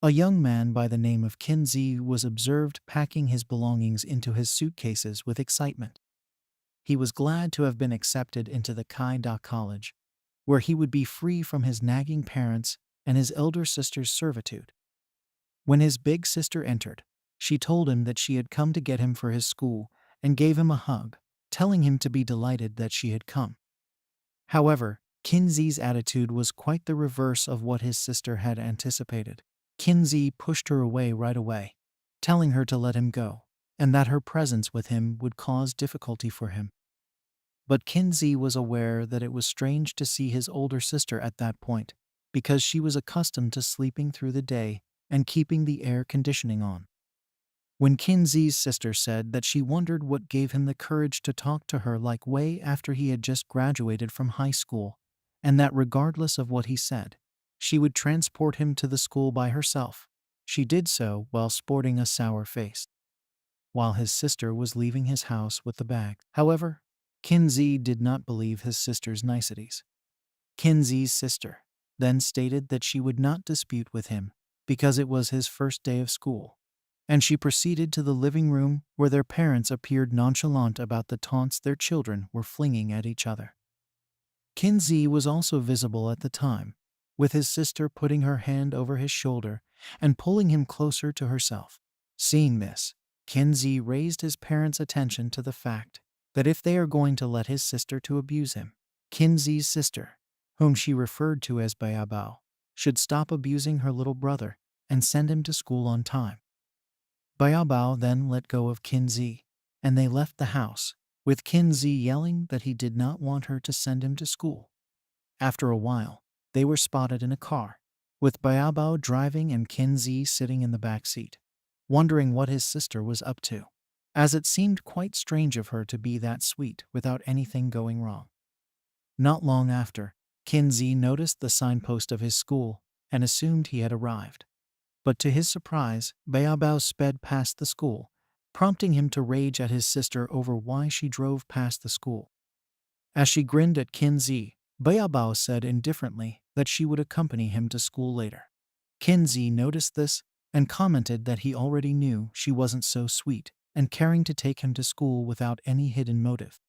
A young man by the name of Kinzi was observed packing his belongings into his suitcases with excitement. He was glad to have been accepted into the Kaida college, where he would be free from his nagging parents and his elder sister's servitude. When his big sister entered, she told him that she had come to get him for his school and gave him a hug, telling him to be delighted that she had come. However, Kinzi's attitude was quite the reverse of what his sister had anticipated. Kinzi pushed her away right away, telling her to let him go, and that her presence with him would cause difficulty for him. But Kinzi was aware that it was strange to see his older sister at that point, because she was accustomed to sleeping through the day and keeping the air conditioning on. When Kinzi's sister said that she wondered what gave him the courage to talk to her like way after he had just graduated from high school, and that regardless of what he said, she would transport him to the school by herself, she did so while sporting a sour face, while his sister was leaving his house with the bag. However, Kinzi did not believe his sister's niceties. Kinzi's sister then stated that she would not dispute with him because it was his first day of school, and she proceeded to the living room where their parents appeared nonchalant about the taunts their children were flinging at each other. Kinzi was also visible at the time, with his sister putting her hand over his shoulder and pulling him closer to herself. Seeing this, Kinzi raised his parents' attention to the fact that if they are going to let his sister to abuse him, Kinzi's sister, whom she referred to as Bayabao, should stop abusing her little brother and send him to school on time. Bayabao then let go of Kinzi, and they left the house, with Kinzi yelling that he did not want her to send him to school. After a while, they were spotted in a car, with Bayabao driving and Kinzi sitting in the back seat, wondering what his sister was up to, as it seemed quite strange of her to be that sweet without anything going wrong. Not long after, Kinzi noticed the signpost of his school and assumed he had arrived. But to his surprise, Bayabao sped past the school, prompting him to rage at his sister over why she drove past the school. As she grinned at Kinzi, Bayabao said indifferently that she would accompany him to school later. Kinzi noticed this and commented that he already knew she wasn't so sweet and caring to take him to school without any hidden motive.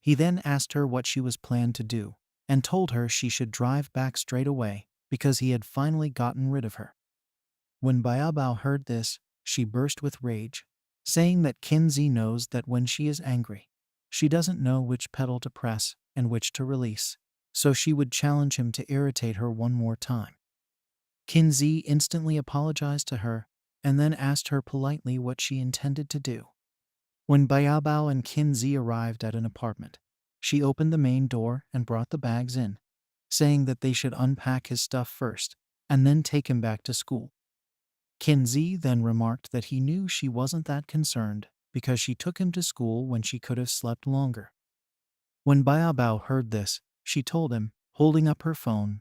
He then asked her what she was planned to do and told her she should drive back straight away because he had finally gotten rid of her. When Bayabao heard this, she burst with rage, saying that Kinzi knows that when she is angry, she doesn't know which pedal to press and which to release, so she would challenge him to irritate her one more time. Kinzi instantly apologized to her and then asked her politely what she intended to do. When Bayabao and Kinzi arrived at an apartment, she opened the main door and brought the bags in, saying that they should unpack his stuff first and then take him back to school. Kinzi then remarked that he knew she wasn't that concerned because she took him to school when she could have slept longer. When Bayabao heard this, she told him, holding up her phone,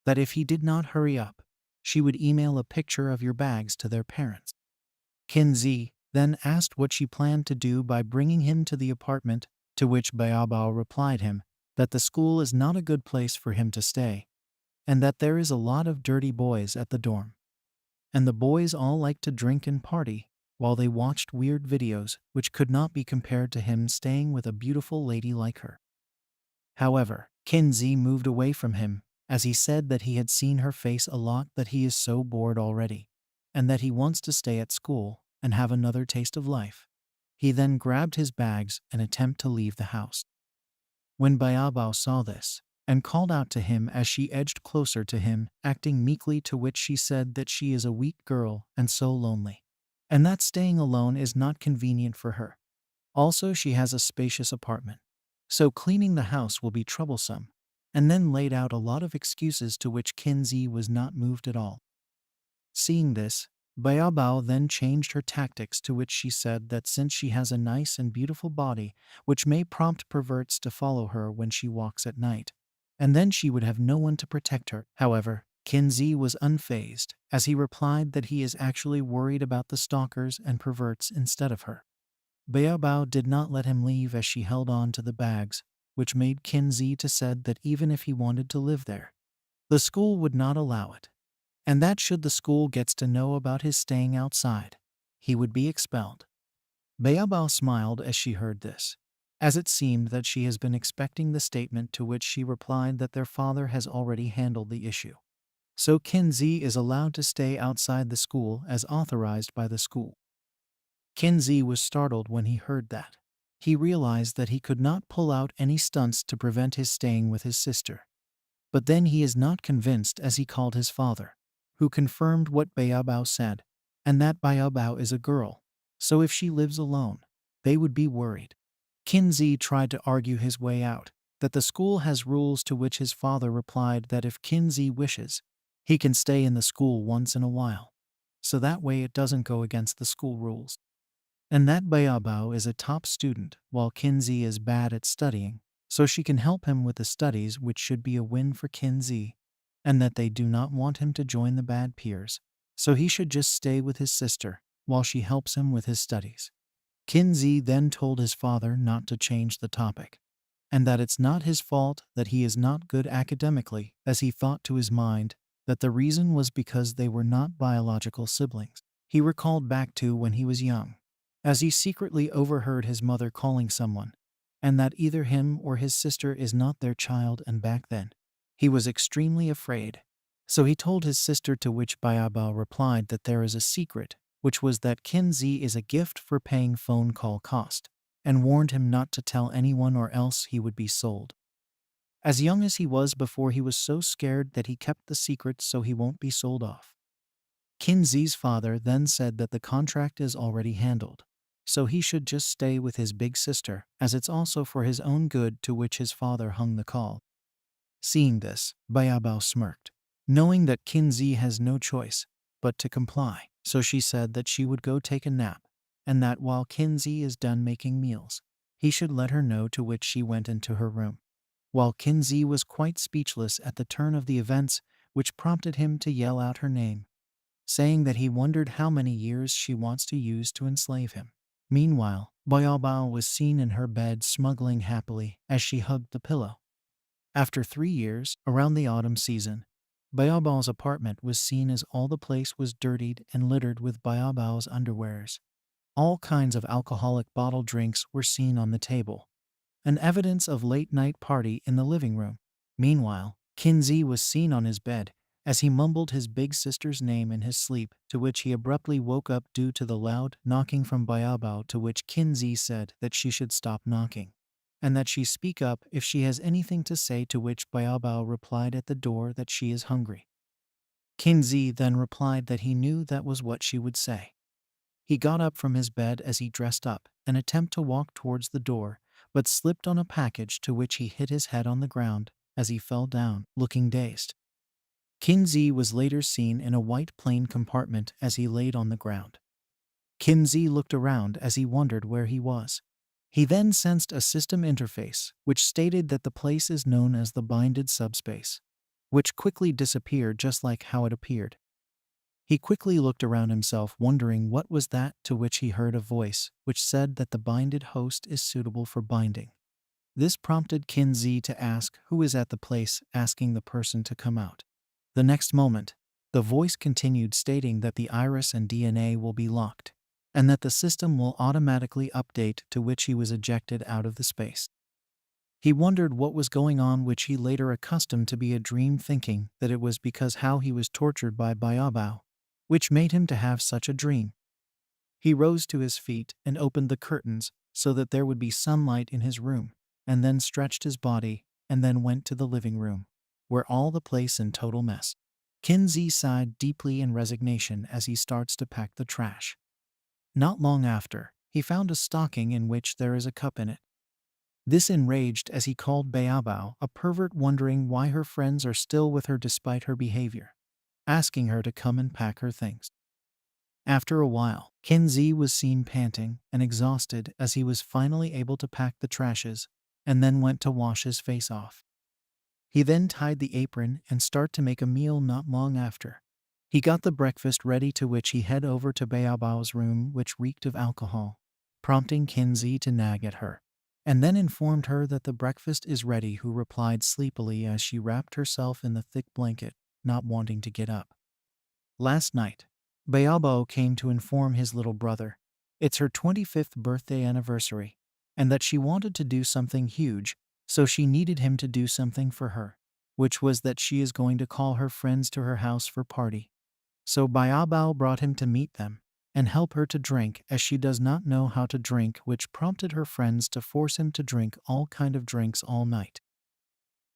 that if he did not hurry up, she would email a picture of your bags to their parents. Kinzi then asked what she planned to do by bringing him to the apartment, to which Bayabao replied him that the school is not a good place for him to stay, and that there is a lot of dirty boys at the dorm. And the boys all liked to drink and party while they watched weird videos which could not be compared to him staying with a beautiful lady like her. However, Kinzi moved away from him as he said that he had seen her face a lot, that he is so bored already, and that he wants to stay at school and have another taste of life. He then grabbed his bags and attempted to leave the house. When Bayabao saw this, and called out to him as she edged closer to him, acting meekly, to which she said that she is a weak girl and so lonely, and that staying alone is not convenient for her. Also, she has a spacious apartment, so cleaning the house will be troublesome, and then laid out a lot of excuses, to which Kinzi was not moved at all. Seeing this, Bayabao then changed her tactics, to which she said that since she has a nice and beautiful body, which may prompt perverts to follow her when she walks at night, and then she would have no one to protect her. However, Kinzi was unfazed, as he replied that he is actually worried about the stalkers and perverts instead of her. Bayabao did not let him leave as she held on to the bags, which made Kinzi to said that even if he wanted to live there, the school would not allow it, and that should the school gets to know about his staying outside, he would be expelled. Baobao smiled as she heard this, as it seemed that she has been expecting the statement, to which she replied that their father has already handled the issue. So Kinzi is allowed to stay outside the school as authorized by the school. Kinzi was startled when he heard that. He realized that he could not pull out any stunts to prevent his staying with his sister. But then he is not convinced, as he called his father, who confirmed what Baobao said, and that Baobao is a girl, so if she lives alone, they would be worried. Kinzi tried to argue his way out, that the school has rules, to which his father replied that if Kinzi wishes, he can stay in the school once in a while, so that way it doesn't go against the school rules. And that Baobao is a top student, while Kinzi is bad at studying, so she can help him with the studies, which should be a win for Kinzi, and that they do not want him to join the bad peers, so he should just stay with his sister while she helps him with his studies. Kinzi then told his father not to change the topic, and that it's not his fault that he is not good academically, as he thought to his mind that the reason was because they were not biological siblings. He recalled back to when he was young, as he secretly overheard his mother calling someone, and that either him or his sister is not their child, and back then, he was extremely afraid. So he told his sister, to which Baobao replied that there is a secret, which was that Kinzi is a gift for paying phone call cost, and warned him not to tell anyone or else he would be sold. As young as he was before, he was so scared that he kept the secret so he won't be sold off. Kinzi's father then said that the contract is already handled, so he should just stay with his big sister, as it's also for his own good, to which his father hung the call. Seeing this, Baobao smirked, knowing that Kinzi has no choice but to comply, so she said that she would go take a nap, and that while Kinzi is done making meals, he should let her know, to which she went into her room. While Kinzi was quite speechless at the turn of the events, which prompted him to yell out her name, saying that he wondered how many years she wants to use to enslave him. Meanwhile, Baobao was seen in her bed smuggling happily as she hugged the pillow. After 3 years, around the autumn season, Baobao's apartment was seen as all the place was dirtied and littered with Baobao's underwears. All kinds of alcoholic bottled drinks were seen on the table, an evidence of late-night party in the living room. Meanwhile, Kinzi was seen on his bed, as he mumbled his big sister's name in his sleep, to which he abruptly woke up due to the loud knocking from Baobao, to which Kinzi said that she should stop knocking, and that she speak up if she has anything to say, to which Baobao replied at the door that she is hungry. Kinzi then replied that he knew that was what she would say. He got up from his bed as he dressed up and attempted to walk towards the door, but slipped on a package, to which he hit his head on the ground as he fell down, looking dazed. Kinzi was later seen in a white plane compartment as he laid on the ground. Kinzi looked around as he wondered where he was. He then sensed a system interface which stated that the place is known as the binded subspace, which quickly disappeared just like how it appeared. He quickly looked around himself, wondering what was that, to which he heard a voice which said that the binded host is suitable for binding. This prompted Kinzi to ask who is at the place, asking the person to come out. The next moment, the voice continued, stating that the iris and DNA will be locked, and that the system will automatically update, to which he was ejected out of the space. He wondered what was going on, which he later accustomed to be a dream, thinking that it was because how he was tortured by Baobao, which made him to have such a dream. He rose to his feet and opened the curtains so that there would be sunlight in his room, and then stretched his body, and then went to the living room, where all the place in total mess. Kinzi sighed deeply in resignation as he starts to pack the trash. Not long after, he found a stocking in which there is a cup in it. This enraged as he called Baobao a pervert, wondering why her friends are still with her despite her behavior, asking her to come and pack her things. After a while, Kinzi was seen panting and exhausted as he was finally able to pack the trashes, and then went to wash his face off. He then tied the apron and started to make a meal. Not long after, he got the breakfast ready, to which he head over to Baobao's room, which reeked of alcohol, prompting Kinzi to nag at her, and then informed her that the breakfast is ready, who replied sleepily as she wrapped herself in the thick blanket, not wanting to get up. Last night, Bayabo came to inform his little brother it's her 25th birthday anniversary, and that she wanted to do something huge, so she needed him to do something for her, which was that she is going to call her friends to her house for party. So Bayabao brought him to meet them and help her to drink as she does not know how to drink, which prompted her friends to force him to drink all kind of drinks all night.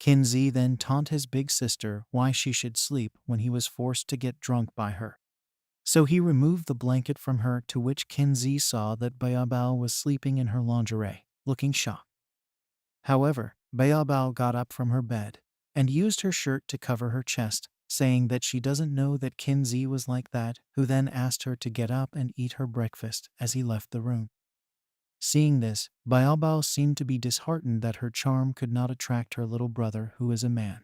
Kinzi then taunt his big sister why she should sleep when he was forced to get drunk by her. So he removed the blanket from her, to which Kinzi saw that Bayabao was sleeping in her lingerie, looking shocked. However, Bayabao got up from her bed and used her shirt to cover her chest, saying that she doesn't know that Kinzi was like that, who then asked her to get up and eat her breakfast as he left the room. Seeing this, Bayabao seemed to be disheartened that her charm could not attract her little brother, who is a man.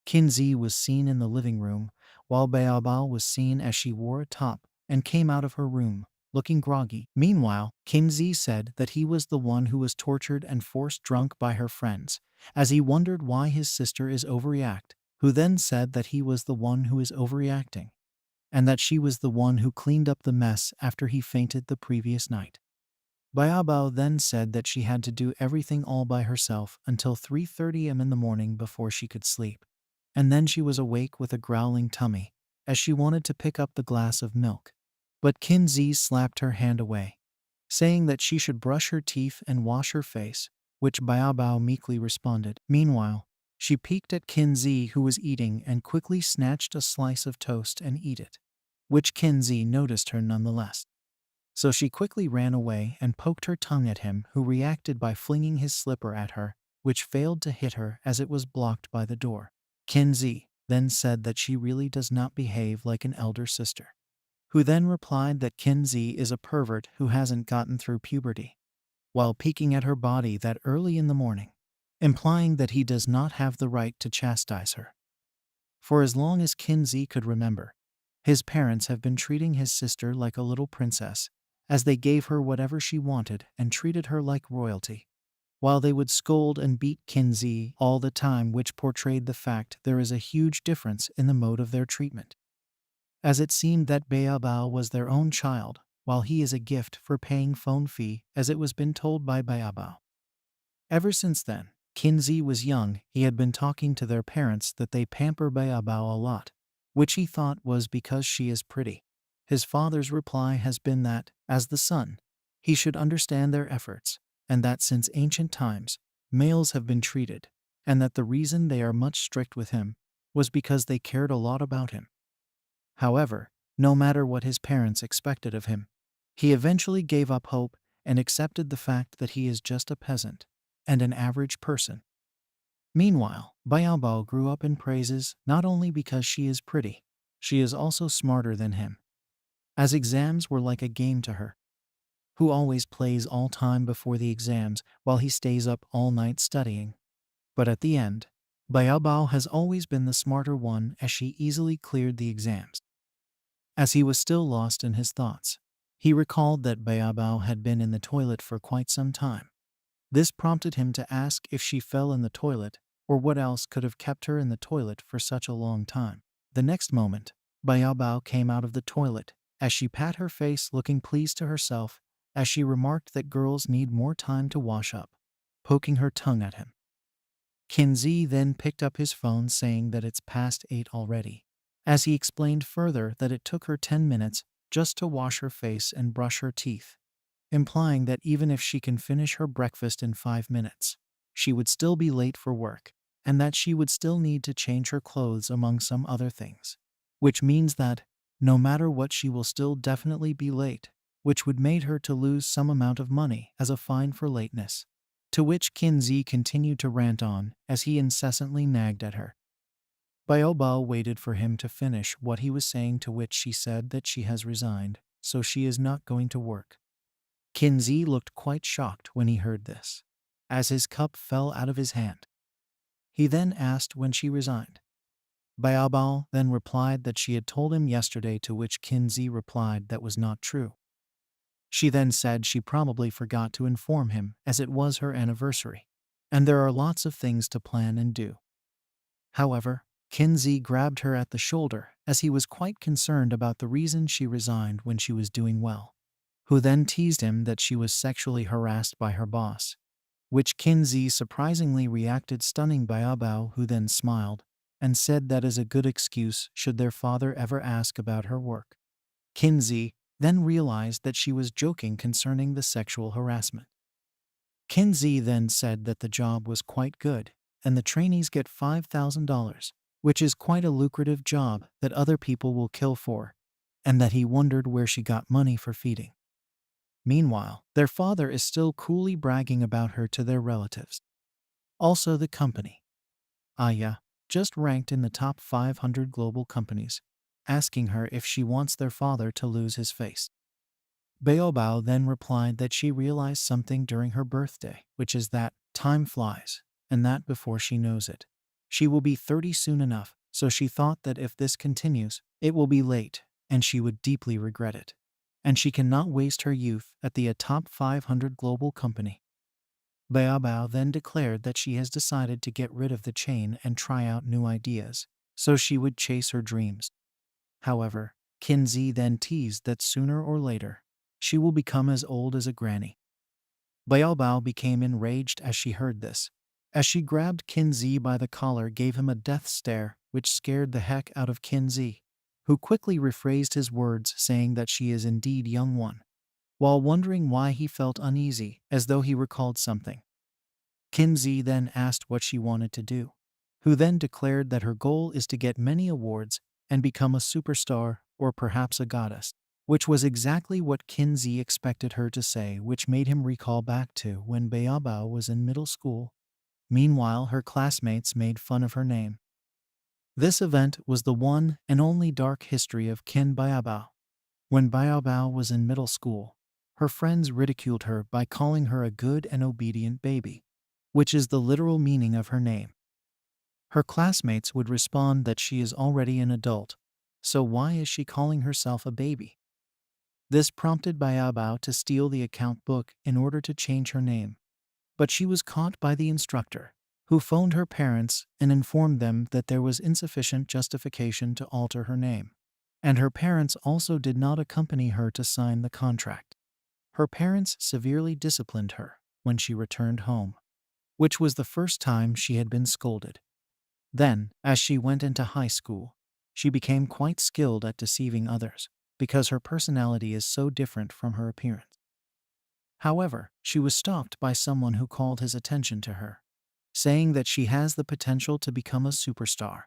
Kinzi was seen in the living room, while Bayabao was seen as she wore a top and came out of her room, looking groggy. Meanwhile, Kinzi said that he was the one who was tortured and forced drunk by her friends, as he wondered why his sister is overreact, who then said that he was the one who is overreacting, and that she was the one who cleaned up the mess after he fainted the previous night. Bayabao then said that she had to do everything all by herself until 3:30 am in the morning before she could sleep. And then she was awake with a growling tummy, as she wanted to pick up the glass of milk. But Kinzi slapped her hand away, saying that she should brush her teeth and wash her face, which Bayabao meekly responded. Meanwhile, she peeked at Kinzi, who was eating, and quickly snatched a slice of toast and ate it, which Kinzi noticed her nonetheless. So she quickly ran away and poked her tongue at him, who reacted by flinging his slipper at her, which failed to hit her as it was blocked by the door. Kinzi then said that she really does not behave like an elder sister, who then replied that Kinzi is a pervert who hasn't gotten through puberty, while peeking at her body that early in the morning, implying that he does not have the right to chastise her. For as long as Kinzi could remember, his parents have been treating his sister like a little princess, as they gave her whatever she wanted and treated her like royalty, while they would scold and beat Kinzi all the time, which portrayed the fact there is a huge difference in the mode of their treatment, as it seemed that Bayabao was their own child, while he is a gift for paying phone fee, as it was been told by Bayabao. Ever since then, Kinzi was young, he had been talking to their parents that they pamper Bayabao a lot, which he thought was because she is pretty. His father's reply has been that, as the son, he should understand their efforts, and that since ancient times, males have been treated, and that the reason they are much strict with him was because they cared a lot about him. However, no matter what his parents expected of him, he eventually gave up hope and accepted the fact that he is just a peasant and an average person. Meanwhile, Bayabao grew up in praises not only because she is pretty, she is also smarter than him, as exams were like a game to her, who always plays all time before the exams while he stays up all night studying. But at the end, Bayabao has always been the smarter one, as she easily cleared the exams. As he was still lost in his thoughts, he recalled that Bayabao had been in the toilet for quite some time. This prompted him to ask if she fell in the toilet, or what else could have kept her in the toilet for such a long time. The next moment, Bayabao came out of the toilet, as she pat her face, looking pleased to herself, as she remarked that girls need more time to wash up, poking her tongue at him. Kinzi then picked up his phone, saying that it's past 8 already, as he explained further that it took her 10 minutes just to wash her face and brush her teeth, implying that even if she can finish her breakfast in 5 minutes, she would still be late for work, and that she would still need to change her clothes among some other things, which means that, no matter what, she will still definitely be late, which would make her to lose some amount of money as a fine for lateness. To which Kinzi continued to rant on, as he incessantly nagged at her. Bayabao waited for him to finish what he was saying, to which she said that she has resigned, so she is not going to work. Kinzi looked quite shocked when he heard this, as his cup fell out of his hand. He then asked when she resigned. Bayabao then replied that she had told him yesterday, to which Kinzi replied that was not true. She then said she probably forgot to inform him, as it was her anniversary, and there are lots of things to plan and do. However, Kinzi grabbed her at the shoulder as he was quite concerned about the reason she resigned when she was doing well, who then teased him that she was sexually harassed by her boss, which Kinzi surprisingly reacted stunning Baobao, who then smiled and said that is a good excuse should their father ever ask about her work. Kinzi then realized that she was joking concerning the sexual harassment. Kinzi then said that the job was quite good and the trainees get $5,000, which is quite a lucrative job that other people will kill for, and that he wondered where she got money for feeding. Meanwhile, their father is still coolly bragging about her to their relatives. Also, the company, Aya, just ranked in the top 500 global companies, asking her if she wants their father to lose his face. Baobao then replied that she realized something during her birthday, which is that time flies, and that before she knows it, she will be 30 soon enough, so she thought that if this continues, it will be late, and she would deeply regret it. And she cannot waste her youth at the top 500 global company. Baobao then declared that she has decided to get rid of the chain and try out new ideas, so she would chase her dreams. However, Kinzi then teased that sooner or later, she will become as old as a granny. Baobao became enraged as she heard this. As she grabbed Kinzi by the collar, gave him a death stare, which scared the heck out of Kinzi, who quickly rephrased his words, saying that she is indeed young one, while wondering why he felt uneasy, as though he recalled something. Kinzi then asked what she wanted to do, who then declared that her goal is to get many awards and become a superstar or perhaps a goddess, which was exactly what Kinzi expected her to say, which made him recall back to when Baobao was in middle school. Meanwhile, her classmates made fun of her name. This event was the one and only dark history of Kin Baobao. When Baobao was in middle school, her friends ridiculed her by calling her a good and obedient baby, which is the literal meaning of her name. Her classmates would respond that she is already an adult, so why is she calling herself a baby? This prompted Baobao to steal the account book in order to change her name, but she was caught by the instructor, who phoned her parents and informed them that there was insufficient justification to alter her name, and her parents also did not accompany her to sign the contract. Her parents severely disciplined her when she returned home, which was the first time she had been scolded. Then, as she went into high school, she became quite skilled at deceiving others, because her personality is so different from her appearance. However, she was stopped by someone who called his attention to her, saying that she has the potential to become a superstar,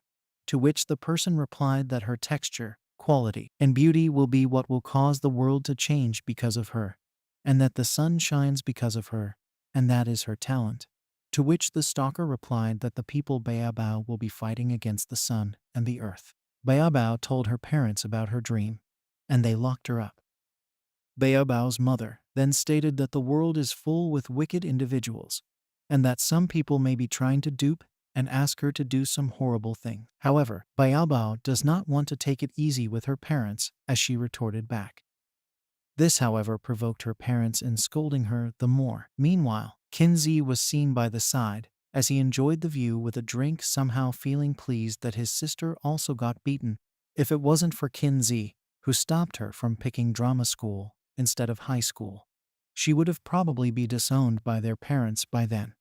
to which the person replied that her texture, quality, and beauty will be what will cause the world to change because of her, and that the sun shines because of her, and that is her talent. To which the stalker replied that the people Baobao will be fighting against the sun and the earth. Baobao told her parents about her dream, and they locked her up. Baobao's mother then stated that the world is full with wicked individuals, and that some people may be trying to dupe and ask her to do some horrible thing. However, Baobao does not want to take it easy with her parents, as she retorted back. This, however, provoked her parents in scolding her the more. Meanwhile, Kinzi was seen by the side, as he enjoyed the view with a drink, somehow feeling pleased that his sister also got beaten. If it wasn't for Kinzi, who stopped her from picking drama school instead of high school, she would have probably been disowned by their parents by then.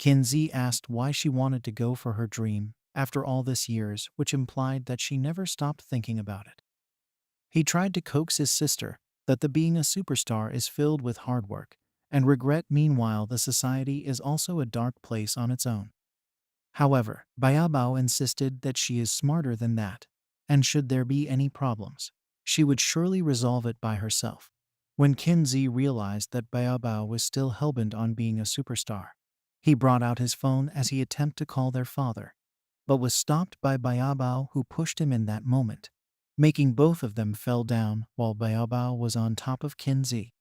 Kinzi asked why she wanted to go for her dream after all this years, which implied that she never stopped thinking about it. He tried to coax his sister that the being a superstar is filled with hard work and regret. Meanwhile, the society is also a dark place on its own. However, Baobao insisted that she is smarter than that, and should there be any problems, she would surely resolve it by herself. When Kinzi realized that Baobao was still hellbent on being a superstar, he brought out his phone as he attempted to call their father, but was stopped by Baobao, who pushed him in that moment, making both of them fell down while Baobao was on top of Kinzi.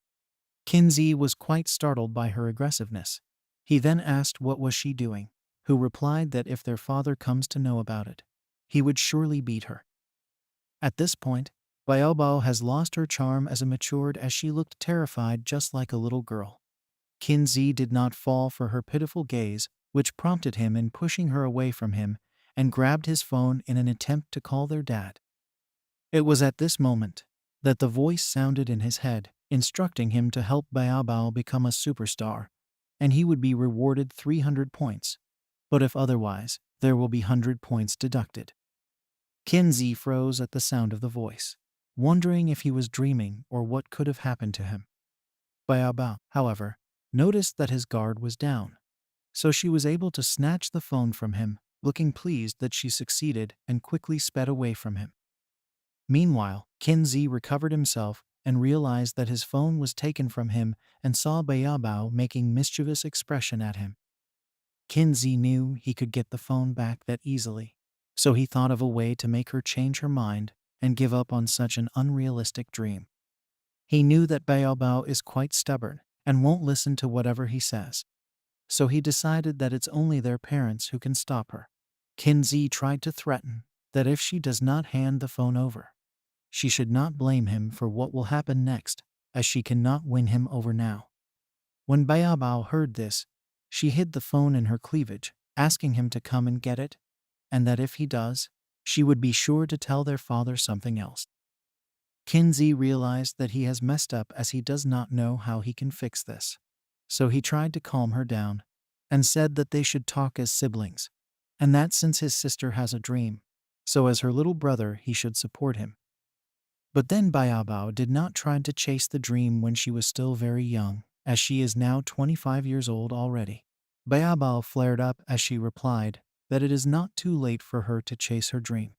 Kinzi was quite startled by her aggressiveness. He then asked what was she doing, who replied that if their father comes to know about it, he would surely beat her. At this point, Baobao has lost her charm as a matured, as she looked terrified just like a little girl. Kinzi did not fall for her pitiful gaze, which prompted him in pushing her away from him and grabbed his phone in an attempt to call their dad. It was at this moment that the voice sounded in his head, instructing him to help Baobao become a superstar, and he would be rewarded 300 points. But if otherwise, there will be 100 points deducted. Kinzi froze at the sound of the voice, wondering if he was dreaming or what could have happened to him. Baobao, however, noticed that his guard was down, so she was able to snatch the phone from him, looking pleased that she succeeded and quickly sped away from him. Meanwhile, Kinzi recovered himself and realized that his phone was taken from him and saw Baobao making mischievous expression at him. Kinzi knew he could get the phone back that easily, so he thought of a way to make her change her mind and give up on such an unrealistic dream. He knew that Baobao is quite stubborn and won't listen to whatever he says, so he decided that it's only their parents who can stop her. Kinzi tried to threaten that if she does not hand the phone over, she should not blame him for what will happen next, as she cannot win him over now. When Baobao heard this, she hid the phone in her cleavage, asking him to come and get it, and that if he does, she would be sure to tell their father something else. Kinzi realized that he has messed up as he does not know how he can fix this. So he tried to calm her down and said that they should talk as siblings, and that since his sister has a dream, so as her little brother he should support him. But then Baobao did not try to chase the dream when she was still very young, as she is now 25 years old already. Baobao flared up as she replied that it is not too late for her to chase her dream.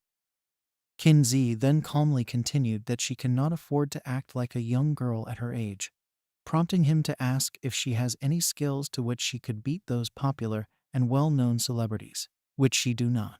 Kinzi then calmly continued that she cannot afford to act like a young girl at her age, prompting him to ask if she has any skills to which she could beat those popular and well-known celebrities, which she do not,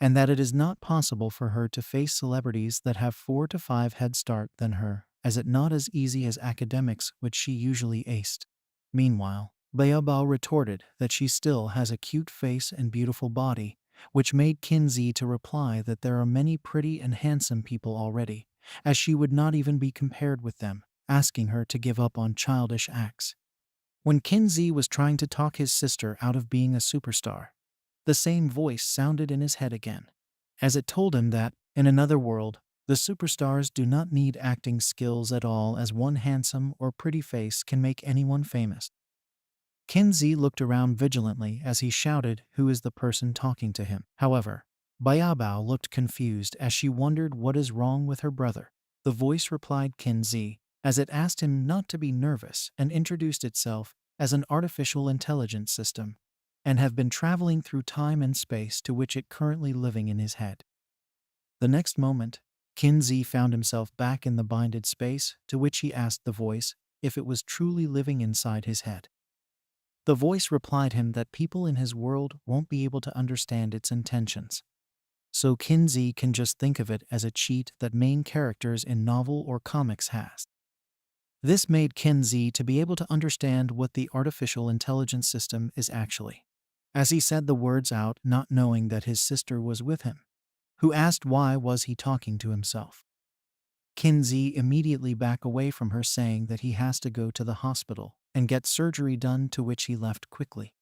and that it is not possible for her to face celebrities that have 4 to 5 head start than her, as it not as easy as academics which she usually aced. Meanwhile, Baobao retorted that she still has a cute face and beautiful body, which made Kinzi to reply that there are many pretty and handsome people already, as she would not even be compared with them, asking her to give up on childish acts. When Kinzi was trying to talk his sister out of being a superstar, the same voice sounded in his head again, as it told him that, in another world, the superstars do not need acting skills at all, as one handsome or pretty face can make anyone famous. Kinzi looked around vigilantly as he shouted who is the person talking to him. However, Baobao looked confused as she wondered what is wrong with her brother. The voice replied Kinzi, as it asked him not to be nervous and introduced itself as an artificial intelligence system, and have been traveling through time and space to which it currently living in his head. The next moment, Kinzi found himself back in the binded space to which he asked the voice if it was truly living inside his head. The voice replied him that people in his world won't be able to understand its intentions. So Kinzi can just think of it as a cheat that main characters in novel or comics has. This made Kinzi to be able to understand what the artificial intelligence system is actually, as he said the words out not knowing that his sister was with him, who asked why was he talking to himself. Kinzi immediately backed away from her, saying that he has to go to the hospital and get surgery done, to which he left quickly.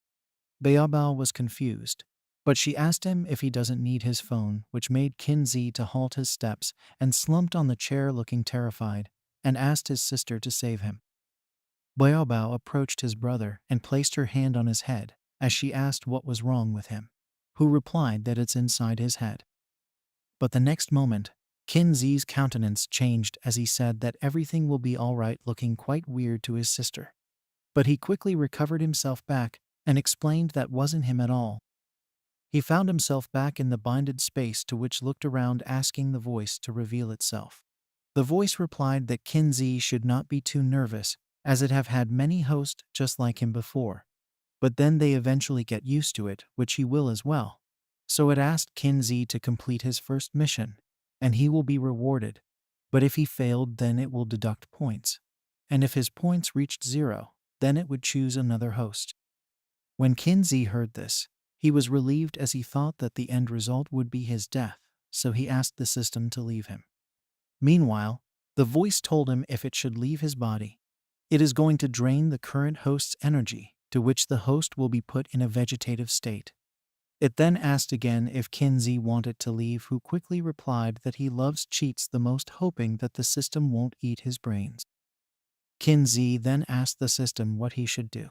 Baobao was confused, but she asked him if he doesn't need his phone, which made Kinzi to halt his steps and slumped on the chair looking terrified, and asked his sister to save him. Baobao approached his brother and placed her hand on his head as she asked what was wrong with him, who replied that it's inside his head. But the next moment, Kinzi's countenance changed as he said that everything will be all right, looking quite weird to his sister. But he quickly recovered himself back and explained that wasn't him at all. He found himself back in the binded space to which looked around, asking the voice to reveal itself. The voice replied that Kinzi should not be too nervous, as it have had many hosts just like him before, but then they eventually get used to it, which he will as well. So it asked Kinzi to complete his first mission, and he will be rewarded, but if he failed then it will deduct points, and if his points reached 0, then it would choose another host. When Kinzi heard this, he was relieved as he thought that the end result would be his death, so he asked the system to leave him. Meanwhile, the voice told him if it should leave his body, it is going to drain the current host's energy, to which the host will be put in a vegetative state. It then asked again if Kinsey wanted to leave, who quickly replied that he loves cheats the most, hoping that the system won't eat his brains. Kinsey then asked the system what he should do.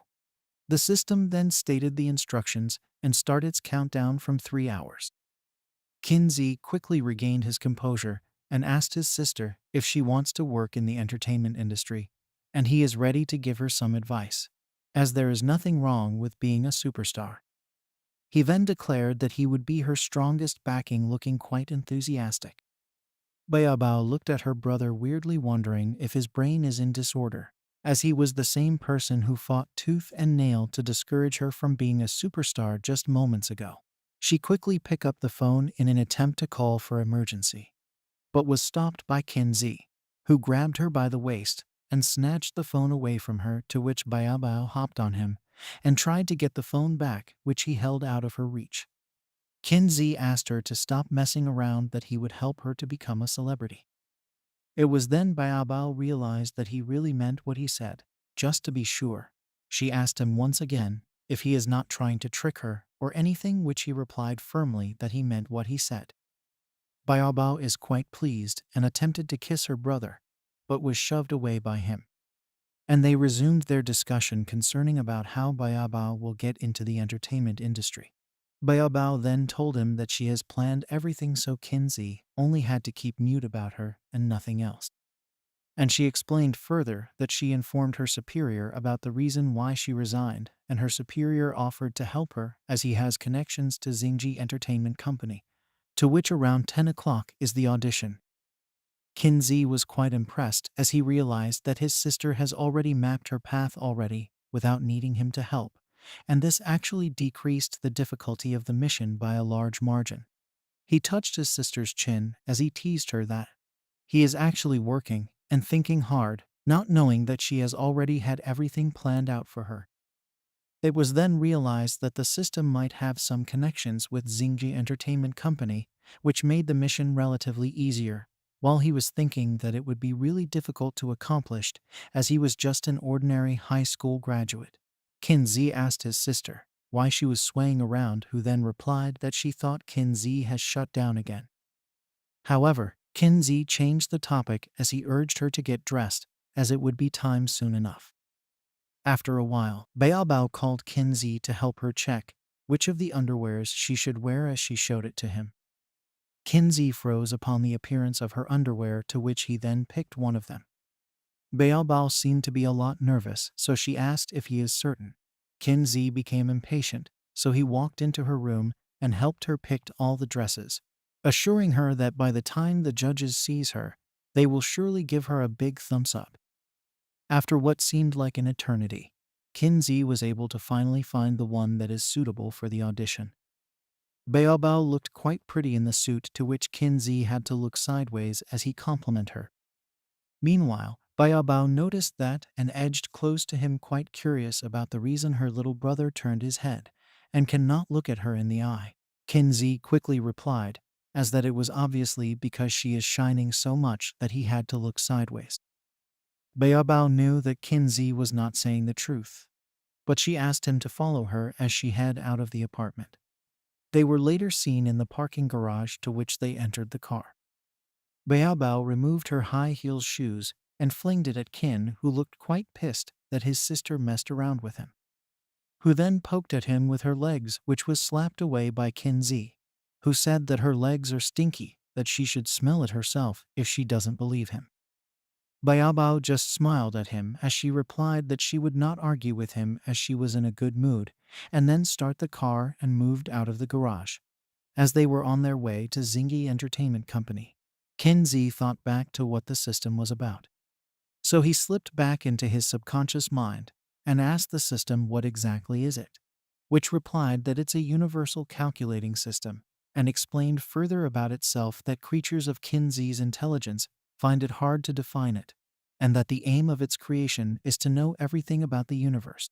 The system then stated the instructions and started its countdown from 3 hours. Kinsey quickly regained his composure and asked his sister if she wants to work in the entertainment industry, and he is ready to give her some advice, as there is nothing wrong with being a superstar. He then declared that he would be her strongest backing, looking quite enthusiastic. Baobao looked at her brother weirdly, wondering if his brain is in disorder, as he was the same person who fought tooth and nail to discourage her from being a superstar just moments ago. She quickly picked up the phone in an attempt to call for emergency, but was stopped by Kinsey, who grabbed her by the waist and snatched the phone away from her, to which Baobao hopped on him and tried to get the phone back, which he held out of her reach. Kinsey asked her to stop messing around, that he would help her to become a celebrity. It was then Baobao realized that he really meant what he said. Just to be sure, she asked him once again if he is not trying to trick her or anything, which he replied firmly that he meant what he said. Baobao is quite pleased and attempted to kiss her brother, but was shoved away by him. And they resumed their discussion concerning about how Baobao will get into the entertainment industry. Baobao then told him that she has planned everything, so Kinsey only had to keep mute about her and nothing else. And she explained further that she informed her superior about the reason why she resigned, and her superior offered to help her as he has connections to Xingji Entertainment Company, to which around 10 o'clock is the audition. Kinsey was quite impressed as he realized that his sister has already mapped her path already without needing him to help, and this actually decreased the difficulty of the mission by a large margin. He touched his sister's chin as he teased her that he is actually working and thinking hard, not knowing that she has already had everything planned out for her. It was then realized that the system might have some connections with Xingji Entertainment Company, which made the mission relatively easier, while he was thinking that it would be really difficult to accomplish, as he was just an ordinary high school graduate. Kinsey asked his sister why she was swaying around, who then replied that she thought Kinsey has shut down again. However, Kinsey changed the topic as he urged her to get dressed, as it would be time soon enough. After a while, Baobao called Kinsey to help her check which of the underwears she should wear as she showed it to him. Kinsey froze upon the appearance of her underwear, to which he then picked one of them. Baobao seemed to be a lot nervous, so she asked if he is certain. Kinsey became impatient, so he walked into her room and helped her pick all the dresses, assuring her that by the time the judges sees her, they will surely give her a big thumbs up. After what seemed like an eternity, Kinsey was able to finally find the one that is suitable for the audition. Baobao looked quite pretty in the suit, to which Kinsey had to look sideways as he complimented her. Meanwhile, Baobao noticed that and edged close to him, quite curious about the reason her little brother turned his head and cannot look at her in the eye. Kinsey quickly replied, as that it was obviously because she is shining so much that he had to look sideways. Baobao knew that Kinsey was not saying the truth, but she asked him to follow her as she head out of the apartment. They were later seen in the parking garage, to which they entered the car. Baobao removed her high-heeled shoes and flinged it at Kin, who looked quite pissed that his sister messed around with him, who then poked at him with her legs, which was slapped away by Kinsey, who said that her legs are stinky, that she should smell it herself if she doesn't believe him. Baobao just smiled at him as she replied that she would not argue with him as she was in a good mood, and then start the car and moved out of the garage. As they were on their way to Xingji Entertainment Company, Kinsey thought back to what the system was about. So he slipped back into his subconscious mind and asked the system what exactly is it, which replied that it's a universal calculating system, and explained further about itself that creatures of Kinsey's intelligence find it hard to define it, and that the aim of its creation is to know everything about the universe.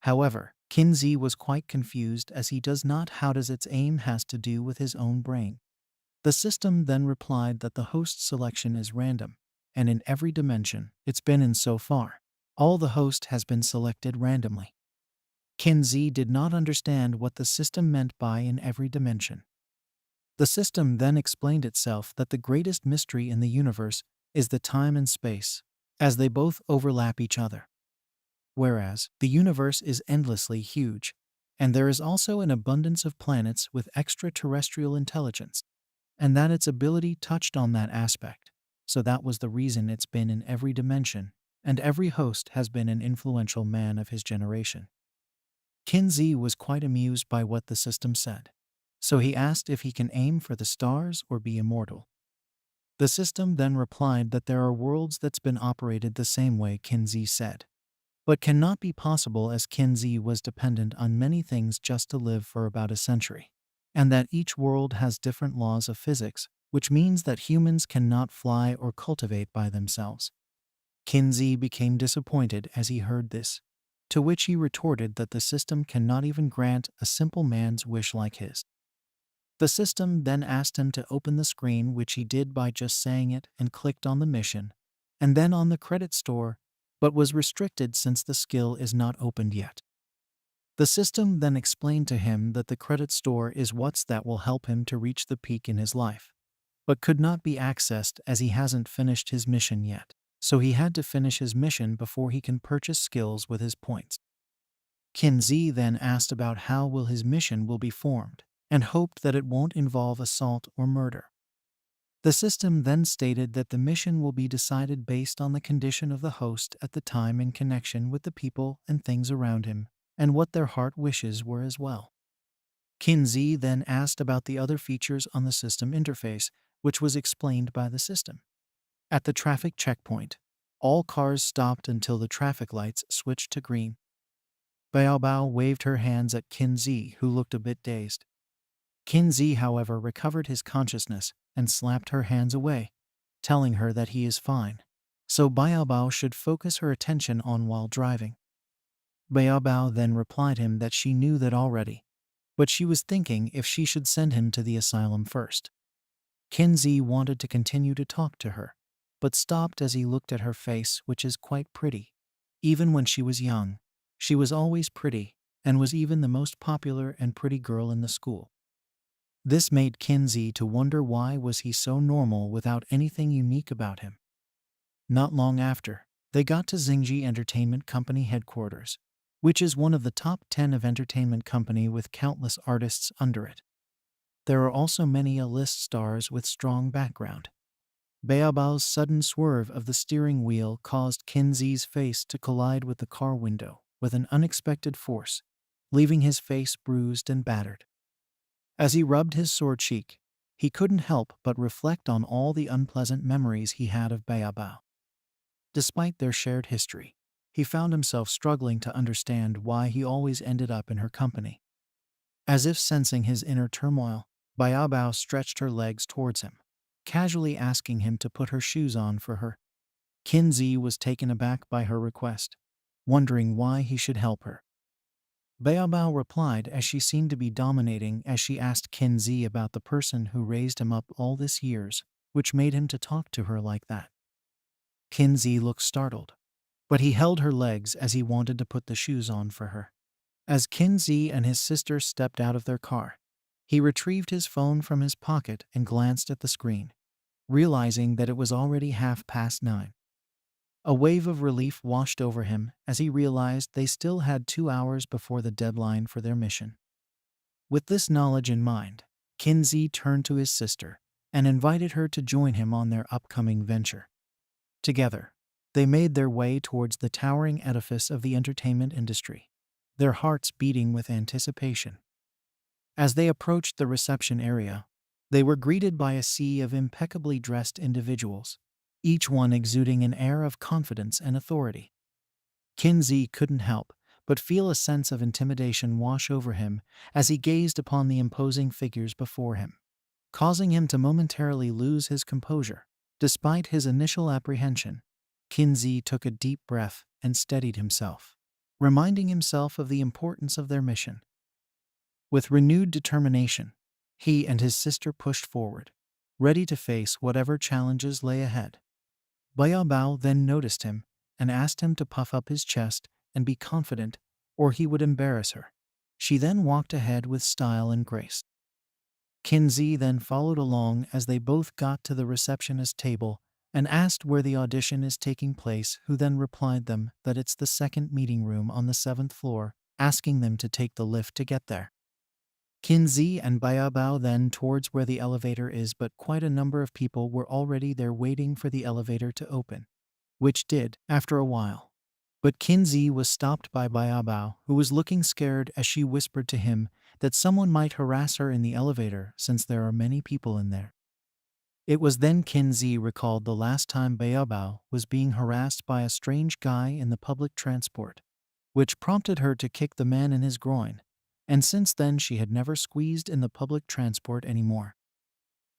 However, Kinsey was quite confused, as he does not how does its aim has to do with his own brain. The system then replied that the host selection is random, and in every dimension it's been in so far, all the host has been selected randomly. Kinzi did not understand what the system meant by in every dimension. The system then explained itself that the greatest mystery in the universe is the time and space, as they both overlap each other. Whereas the universe is endlessly huge, and there is also an abundance of planets with extraterrestrial intelligence, and that its ability touched on that aspect. So that was the reason it's been in every dimension, and every host has been an influential man of his generation. Kinzi was quite amused by what the system said. So he asked if he can aim for the stars or be immortal. The system then replied that there are worlds that's been operated the same way Kinzi said, but cannot be possible as Kinzi was dependent on many things just to live for about a century, and that each world has different laws of physics, which means that humans cannot fly or cultivate by themselves. Kinzi became disappointed as he heard this, to which he retorted that the system cannot even grant a simple man's wish like his. The system then asked him to open the screen, which he did by just saying it and clicked on the mission, and then on the credit store, but was restricted since the skill is not opened yet. The system then explained to him that the credit store is what's that will help him to reach the peak in his life, but could not be accessed as he hasn't finished his mission yet, so he had to finish his mission before he can purchase skills with his points. Kinzi then asked about how will his mission will be formed, and hoped that it won't involve assault or murder. The system then stated that the mission will be decided based on the condition of the host at the time in connection with the people and things around him, and what their heart wishes were as well. Kinzi then asked about the other features on the system interface, which was explained by the system. At the traffic checkpoint, all cars stopped until the traffic lights switched to green. Baobao waved her hands at Kinzi, who looked a bit dazed. Kinzi, however, recovered his consciousness and slapped her hands away, telling her that he is fine, so Baobao should focus her attention on while driving. Baobao then replied him that she knew that already, but she was thinking if she should send him to the asylum first. Kinzi wanted to continue to talk to her, but stopped as he looked at her face, which is quite pretty. Even when she was young, she was always pretty, and was even the most popular and pretty girl in the school. This made Kinzi to wonder why was he so normal without anything unique about him. Not long after, they got to Xingji Entertainment Company headquarters, which is one of the top 10 of entertainment company with countless artists under it. There are also many A-list stars with strong background. Baobao's sudden swerve of the steering wheel caused Kinzi's face to collide with the car window with an unexpected force, leaving his face bruised and battered. As he rubbed his sore cheek, he couldn't help but reflect on all the unpleasant memories he had of Baobao. Despite their shared history, he found himself struggling to understand why he always ended up in her company. As if sensing his inner turmoil, Baobao stretched her legs towards him, casually asking him to put her shoes on for her. Kinzi was taken aback by her request, wondering why he should help her. Baobao replied as she seemed to be dominating as she asked Kinzi about the person who raised him up all these years, which made him to talk to her like that. Kinzi looked startled, but he held her legs as he wanted to put the shoes on for her. As Kinzi and his sister stepped out of their car, he retrieved his phone from his pocket and glanced at the screen, realizing that it was already 9:30. A wave of relief washed over him as he realized they still had 2 hours before the deadline for their mission. With this knowledge in mind, Kinzi turned to his sister and invited her to join him on their upcoming venture. Together, they made their way towards the towering edifice of the entertainment industry, their hearts beating with anticipation. As they approached the reception area, they were greeted by a sea of impeccably dressed individuals, each one exuding an air of confidence and authority. Kinzi couldn't help but feel a sense of intimidation wash over him as he gazed upon the imposing figures before him, causing him to momentarily lose his composure. Despite his initial apprehension, Kinzi took a deep breath and steadied himself, reminding himself of the importance of their mission. With renewed determination, he and his sister pushed forward, ready to face whatever challenges lay ahead. Baobao then noticed him and asked him to puff up his chest and be confident, or he would embarrass her. She then walked ahead with style and grace. Kinsey then followed along as they both got to the receptionist table and asked where the audition is taking place, who then replied them that it's the second meeting room on the 7th floor, asking them to take the lift to get there. Kinsey and Bayabao then towards where the elevator is, but quite a number of people were already there waiting for the elevator to open, which did after a while. But Kinsey was stopped by Bayabao, who was looking scared as she whispered to him that someone might harass her in the elevator since there are many people in there. It was then Kinsey recalled the last time Bayabao was being harassed by a strange guy in the public transport, which prompted her to kick the man in his groin, and since then she had never squeezed in the public transport anymore.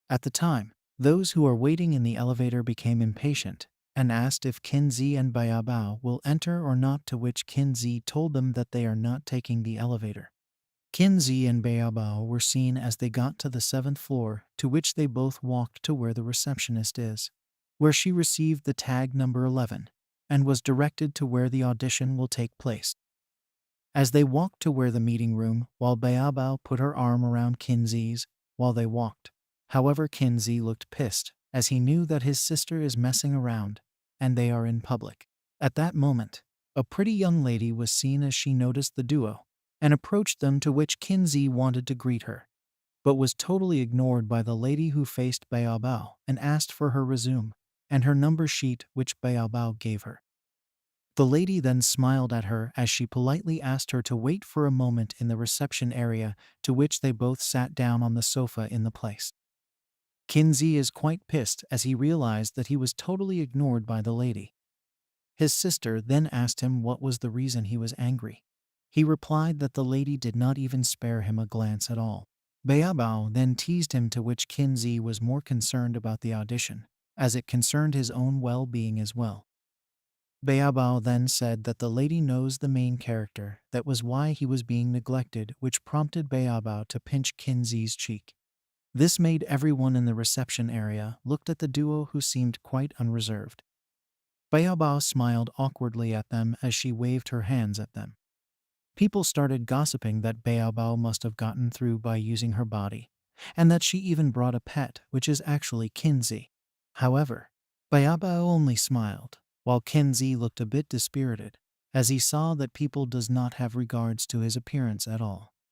At the time, those who were waiting in the elevator became impatient and asked if Kinsey and Bayabao will enter or not, to which Kinsey told them that they are not taking the elevator. Kinsey and Bayabao were seen as they got to the 7th floor, to which they both walked to where the receptionist is, where she received the tag number 11 and was directed to where the audition will take place. As they walked to where the meeting room, while Bayabao put her arm around Kinsey's while they walked. However, Kinsey looked pissed as he knew that his sister is messing around and they are in public. At that moment, a pretty young lady was seen as she noticed the duo and approached them, to which Kinsey wanted to greet her, but was totally ignored by the lady who faced Bayabao and asked for her resume and her number sheet, which Bayabao gave her. The lady then smiled at her as she politely asked her to wait for a moment in the reception area, to which they both sat down on the sofa in the place. Kinsey is quite pissed as he realized that he was totally ignored by the lady. His sister then asked him what was the reason he was angry. He replied that the lady did not even spare him a glance at all. Bayabao then teased him, to which Kinsey was more concerned about the audition, as it concerned his own well-being as well. Bayabao then said that the lady knows the main character, that was why he was being neglected, which prompted Bayabao to pinch Kinsey's cheek. This made everyone in the reception area looked at the duo, who seemed quite unreserved. Bayabao smiled awkwardly at them as she waved her hands at them. People started gossiping that Bayabao must have gotten through by using her body, and that she even brought a pet, which is actually Kinsey. However, Bayabao only smiled, while Kinsey looked a bit dispirited, as he saw that people does not have regards to his appearance at all.